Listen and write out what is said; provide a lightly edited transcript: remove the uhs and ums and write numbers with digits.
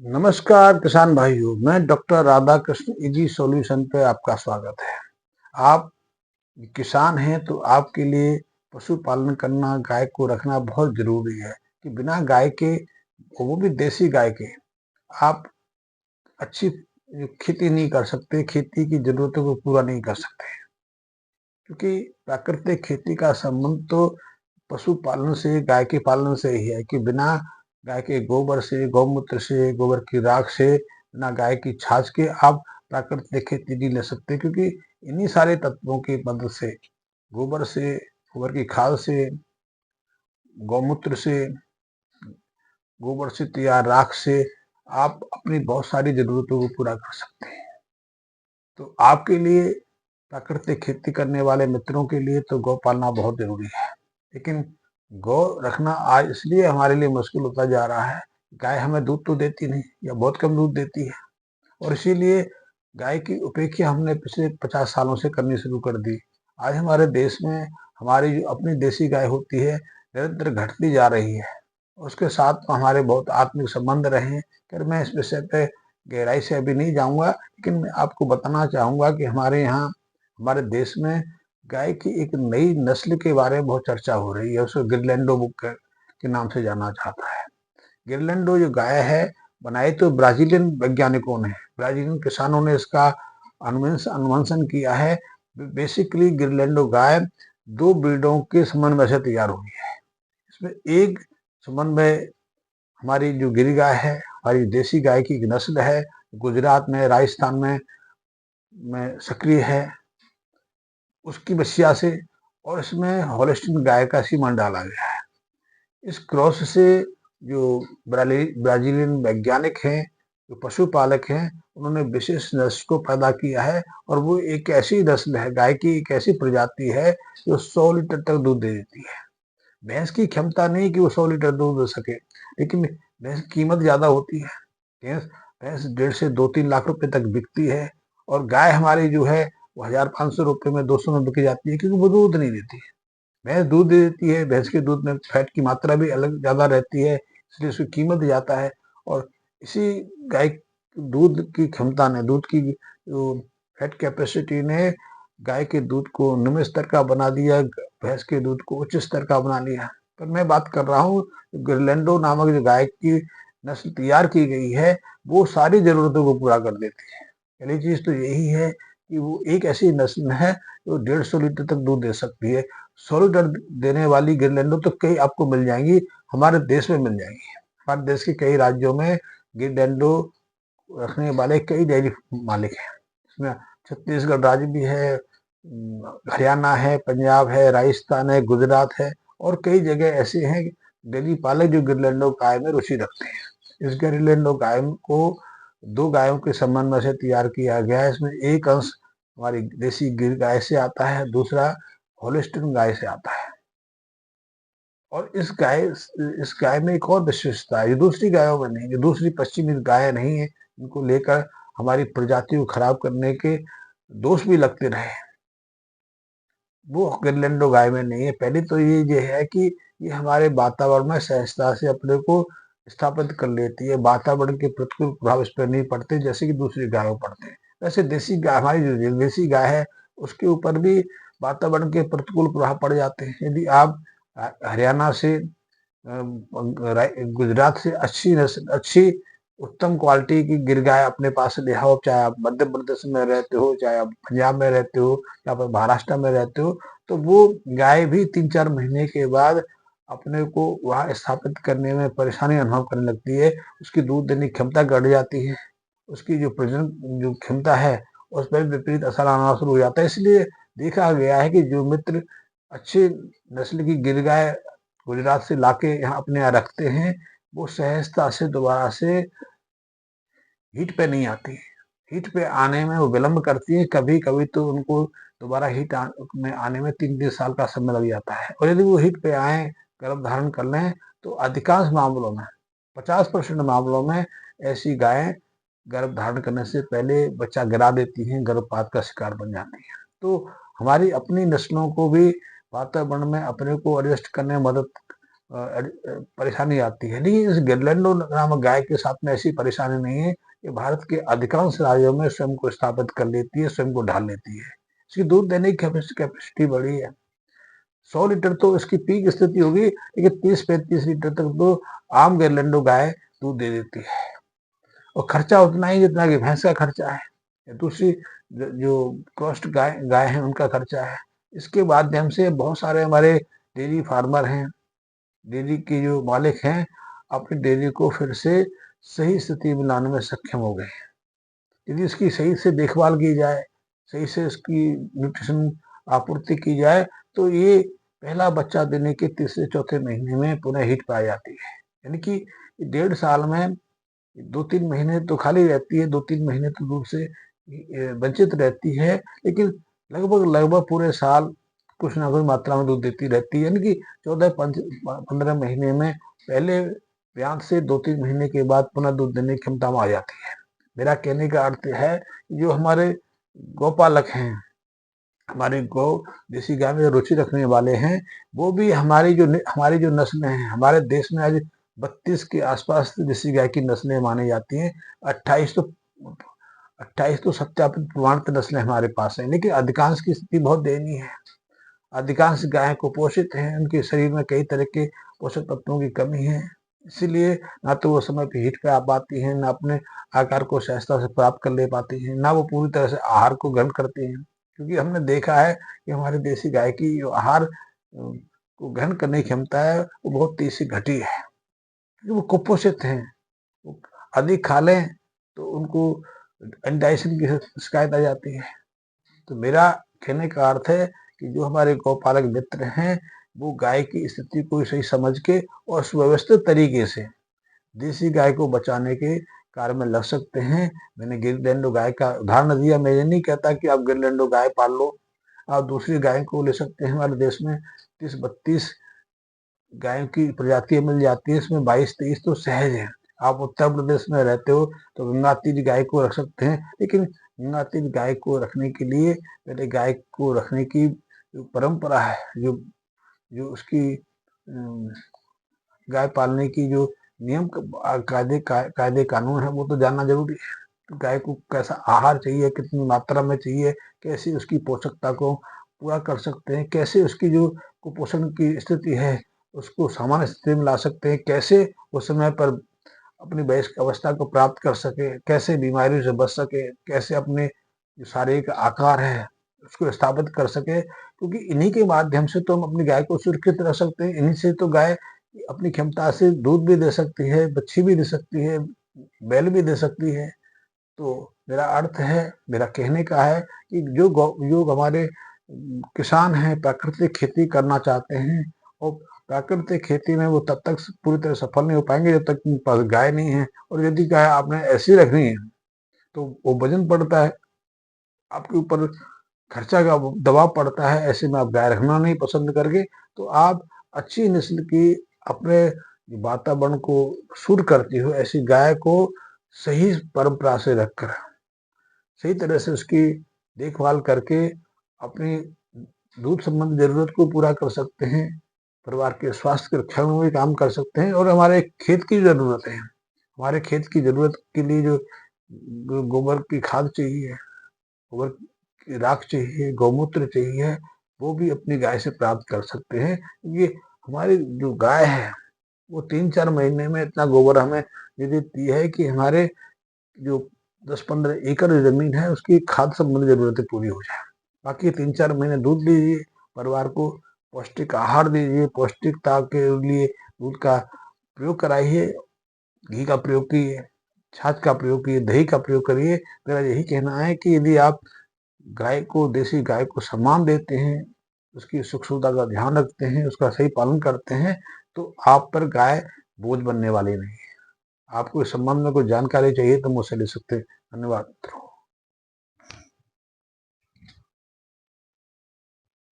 नमस्कार किसान भाइयों, मैं डॉक्टर राधाकृष्ण इजी सॉल्यूशन पे आपका स्वागत है। आप किसान हैं तो आपके लिए पशुपालन करना, गाय को रखना बहुत जरूरी है कि बिना गाय के, वो भी देसी गाय के, आप अच्छी खेती नहीं कर सकते, खेती की जरूरतों को पूरा नहीं कर सकते। क्योंकि प्राकृतिक खेती का संबंध तो पशुपालन से, गाय के पालन से ही है कि बिना गाय के गोबर से, गौमूत्र से, गोबर की राख से, बिना गाय की छाछ के आप प्राकृतिक खेती नहीं ले सकते। क्योंकि इन्हीं सारे तत्वों की मदद से, गोबर से, गोबर की खाद से, गौमूत्र से, गोबर से तैयार राख से आप अपनी बहुत सारी जरूरतों को पूरा कर सकते हैं। तो आपके लिए, प्राकृतिक खेती करने वाले मित्रों के लिए तो गौ पालना बहुत जरूरी है। लेकिन गौ रखना आज इसलिए हमारे लिए मुश्किल होता जा रहा है, गाय हमें दूध तो देती नहीं या बहुत कम दूध देती है, और इसीलिए गाय की उपेक्षा हमने पिछले 50 सालों से करनी शुरू कर दी। आज हमारे देश में हमारी जो अपनी देसी गाय होती है निरंतर घटती जा रही है। उसके साथ तो हमारे बहुत आत्मिक संबंध रहे हैं। फिर मैं इस विषय पे गहराई से अभी नहीं जाऊंगा, लेकिन मैं आपको बताना चाहूंगा कि हमारे यहाँ, हमारे देश में गाय की एक नई नस्ल के बारे में बहुत चर्चा हो रही है। उसको गिरलैंडो बुक के नाम से जाना जाता है। गिरलैंडो जो गाय है, बनाई तो ब्राजीलियन वैज्ञानिकों ने, ब्राजीलियन किसानों ने इसका अनुवंशन किया है। बेसिकली गिरलैंडो गाय दो ब्रीडों के समन्वय से तैयार हुई है। इसमें एक समन्वय हमारी जो गिर गाय है, हमारी देसी गाय की एक नस्ल है, गुजरात में, राजस्थान में सक्रिय है, उसकी बछिया से, और इसमें हॉलिस्टीन गाय का सीमन डाला गया है। इस क्रॉस से जो ब्राजीलियन वैज्ञानिक हैं, जो पशुपालक हैं, उन्होंने विशेष नस्ल को पैदा किया है। और वो एक ऐसी नस्ल है, गाय की एक ऐसी प्रजाति है जो 100 लीटर तक दूध दे देती है। भैंस की क्षमता नहीं कि वो 100 लीटर दूध दे सके, लेकिन भैंस की कीमत ज्यादा होती है। भैंस भैंस 1.5 से 2-3 लाख रुपए तक बिकती है। और गाय हमारी जो है वो 1,500 रुपए में, 200 में बिक जाती है, क्योंकि वो दूध नहीं देती है। भैंस दूध दे देती है, भैंस के दूध में फैट की मात्रा भी अलग ज्यादा रहती है, इसलिए उसकी कीमत ज्यादा है। और इसी गाय दूध की क्षमता ने, दूध की जो फैट कैपेसिटी ने गाय के दूध को निम्न स्तर का बना दिया, भैंस के दूध को उच्च स्तर का बना लिया। पर मैं बात कर रहा हूँ गिरलैंडो नामक जो गाय की नस्ल तैयार की गई है, वो सारी जरूरतों को पूरा कर देती है। पहली चीज तो यही है कि वो एक ऐसी नस्ल है जो 150 लीटर तक दूध दे सकती है। 100 लीटर देने वाली गिरलैंडो तो कई आपको मिल जाएंगी, हमारे देश में मिल जाएंगी। हमारे देश के कई राज्यों में गिरलैंडो रखने वाले कई डेयरी मालिक हैं। इसमें छत्तीसगढ़ राज्य भी है, हरियाणा है, पंजाब है, राजस्थान है, गुजरात है, और कई जगह ऐसे हैं डेयरी पालक जो गिरलैंडो गाय में रुचि रखते हैं। इस गिरलैंडो गाय को दो गायों के समन्वय से तैयार किया गया है। इसमें एक अंश हमारी देसी गिर गाय से आता है, दूसरा होलिस्टीन गाय से आता है। और इस गाय में एक और विशेषता है, ये दूसरी गायों में नहीं, ये दूसरी पश्चिमी गाय नहीं है, इनको लेकर हमारी प्रजाति को खराब करने के दोष भी लगते रहे, वो गिरलैंडो गाय में नहीं है। पहले तो ये है कि ये हमारे वातावरण में सहजता से अपने को स्थापित कर लेती है। वातावरण के प्रतिकूल प्रभाव इस पर नहीं पड़ते जैसे कि दूसरी गायों पड़ते हैं। वैसे देसी गाय, हमारी जो देसी गाय है, उसके ऊपर भी वातावरण के प्रतिकूल प्रभाव पड़ जाते हैं। यदि आप हरियाणा से, गुजरात से अच्छी उत्तम क्वालिटी की गिर गाय अपने पास ले आओ, चाहे आप मध्य प्रदेश में रहते हो, चाहे आप पंजाब में रहते हो, या आप महाराष्ट्र में रहते हो, तो वो गाय भी 3-4 महीने के बाद अपने को वहाँ स्थापित करने में परेशानी अनुभव करने लगती है। उसकी दूध देने की क्षमता घट जाती है, उसकी जो प्रजनन जो क्षमता है उस पर विपरीत असर आना शुरू हो जाता है। इसलिए देखा गया है कि जो मित्र अच्छी नस्ल की गिर गाय गुजरात से लाके यहाँ अपने यहाँ रखते हैं, वो सहजता से दोबारा से हीट पे नहीं आती। हीट पे आने में वो विलंब करती है, कभी कभी तो उनको दोबारा में आने में 3-3 साल का समय लग जाता है। और यदि वो हीट पे आए, गर्भ धारण कर लें, तो अधिकांश मामलों में, 50% मामलों में ऐसी गायें गर्भ धारण करने से पहले बच्चा गिरा देती हैं, गर्भपात का शिकार बन जाती हैं। तो हमारी अपनी नस्लों को भी वातावरण में अपने को एडजस्ट करने में मदद परेशानी आती है, लेकिन इस गिरलैंडो नामक गाय के साथ में ऐसी परेशानी नहीं है। ये भारत के अधिकांश राज्यों में स्वयं को स्थापित कर लेती है, स्वयं को ढाल लेती है। इसकी दूध देने की कैपेसिटी बड़ी है। 100 लीटर तो इसकी पीक स्थिति होगी, लेकिन 30-35 लीटर तक तो आम गिरलैंडो गाय दूध दे देती है, और खर्चा उतना ही जितना कि भैंस का खर्चा है। दूसरी जो क्रॉस्ड गाय गाय है उनका खर्चा है। इसके माध्यम से बहुत सारे हमारे डेयरी फार्मर हैं, डेयरी के जो मालिक हैं, अपनी डेयरी को फिर से सही स्थिति में लाने में सक्षम हो गए हैं। यदि इसकी सही से देखभाल की जाए, सही से इसकी न्यूट्रिशन आपूर्ति की जाए, तो ये पहला बच्चा देने के तीसरे चौथे महीने में पुनः हिट पाई जाती है। यानी कि 1.5 साल में 2-3 महीने तो खाली रहती है, 2-3 महीने तो दूध से वंचित रहती है, लेकिन लगभग पूरे साल कुछ ना कुछ मात्रा में दूध देती रहती है। यानी कि 14-15 महीने में पहले ब्यात से 2-3 महीने के बाद पुनः दूध देने की क्षमता में आ जाती है। मेरा कहने का अर्थ है, जो हमारे गौपालक हैं, हमारी गौ देसी गाय में रुचि रखने वाले हैं, वो भी हमारी जो नस्लें हैं, हमारे देश में आज 32 के आसपास देसी गाय की नस्लें मानी जाती हैं। 28 तो सत्यापित प्रमाणित नस्लें हमारे पास हैं, लेकिन अधिकांश की स्थिति बहुत दयनीय है। अधिकांश गायें कुपोषित हैं, उनके शरीर में कई तरह के पोषक तत्वों की कमी है, इसीलिए ना तो वो समय पे हिट पे आ पाती हैं, ना अपने आकार को सहजता से प्राप्त कर ले पाती हैं, ना वो पूरी तरह से आहार को ग्रहण करती हैं। क्योंकि हमने देखा है कि हमारी देसी गाय की जो आहार को ग्रहण करने की क्षमता है, वो बहुत तेजी से घटी है, क्योंकि वो कुपोषित हैं। वो अधिक खा लें तो उनको इंडाइजेशन की शिकायत आ जाती है। तो मेरा कहने का अर्थ है कि जो हमारे गौपालक मित्र हैं, वो गाय की स्थिति को सही समझ के और सुव्यवस्थित तरीके से देसी गाय को बचाने के कार्य में लग सकते हैं। मैंने गिरलैंडो गाय का उदाहरण दिया। मैं ये नहीं कहता कि आप गिरलैंडो गाय पाल लो, आप दूसरी गाय को ले सकते हैं। हमारे देश में 30-32 गायों की प्रजातियां मिल जाती है, इसमें 22-23 तो सहज है। आप उत्तर प्रदेश में रहते हो तो गंगातीर गाय को रख सकते हैं, लेकिन गंगातीर गाय को रखने के लिए पहले गाय को रखने की जो परंपरा है, जो जो उसकी गाय पालने की जो नियम कायदे कानून है, वो तो जानना जरूरी है। गाय को कैसा आहार चाहिए, कितनी मात्रा में चाहिए, कैसे उसकी पोषकता को पूरा कर सकते हैं, कैसे उसकी जो कुपोषण की स्थिति है उसको सामान्य स्थिति में ला सकते हैं, कैसे वो समय पर अपनी वयस्क अवस्था को प्राप्त कर सके, कैसे बीमारियों से बच सके, कैसे अपने जो शारीरिक आकार है उसको स्थापित कर सके। क्योंकि इन्हीं के माध्यम से तो हम अपनी गाय को सुरक्षित रख सकते हैं। इन्हीं से तो गाय अपनी क्षमता से दूध भी दे सकती है, बच्ची भी दे सकती है, बैल भी दे सकती है। तो मेरा अर्थ है, मेरा कहने का है कि जो हमारे किसान हैं, प्राकृतिक खेती करना चाहते हैं, और प्राकृतिक खेती में वो तब तक पूरी तरह सफल नहीं हो पाएंगे जब तक उनके पास गाय नहीं है। और यदि गाय आपने ऐसी रखनी है तो वो वजन पड़ता है, आपके ऊपर खर्चा का दबाव पड़ता है। ऐसे में आप गाय रखना नहीं पसंद करके, तो आप अच्छी नस्ल की, अपने वातावरण को सूट करती हो ऐसी गाय को सही परंपरा से रखकर, सही तरह से उसकी देखभाल करके अपनी दूध संबंधी जरूरत को पूरा कर सकते हैं, परिवार के स्वास्थ्य की रक्षा में भी काम कर सकते हैं। और हमारे खेत की जरूरत है, हमारे खेत की जरूरत के लिए जो गोबर की खाद चाहिए, गोबर की राख चाहिए, गौमूत्र चाहिए, वो भी अपनी गाय से प्राप्त कर सकते हैं। ये हमारी जो गाय है वो 3-4 महीने में इतना गोबर हमें दे देती है कि हमारे जो 10-15 एकड़ जमीन है उसकी खाद संबंधी जरूरतें पूरी हो जाए। बाकी 3-4 महीने दूध दीजिए, परिवार को पौष्टिक आहार दीजिए, पौष्टिकता के लिए दूध का प्रयोग कराइए, घी का प्रयोग कीजिए, छाछ का प्रयोग कीजिए, दही का प्रयोग करिए। मेरा यही कहना है कि यदि आप गाय को, देसी गाय को सम्मान देते हैं, उसकी सुख सुविधा का ध्यान रखते हैं, उसका सही पालन करते हैं, तो आप पर गाय बोझ बनने वाली नहीं है। आपको इस संबंध में कोई जानकारी चाहिए तो मुझसे ले सकते हैं। धन्यवाद।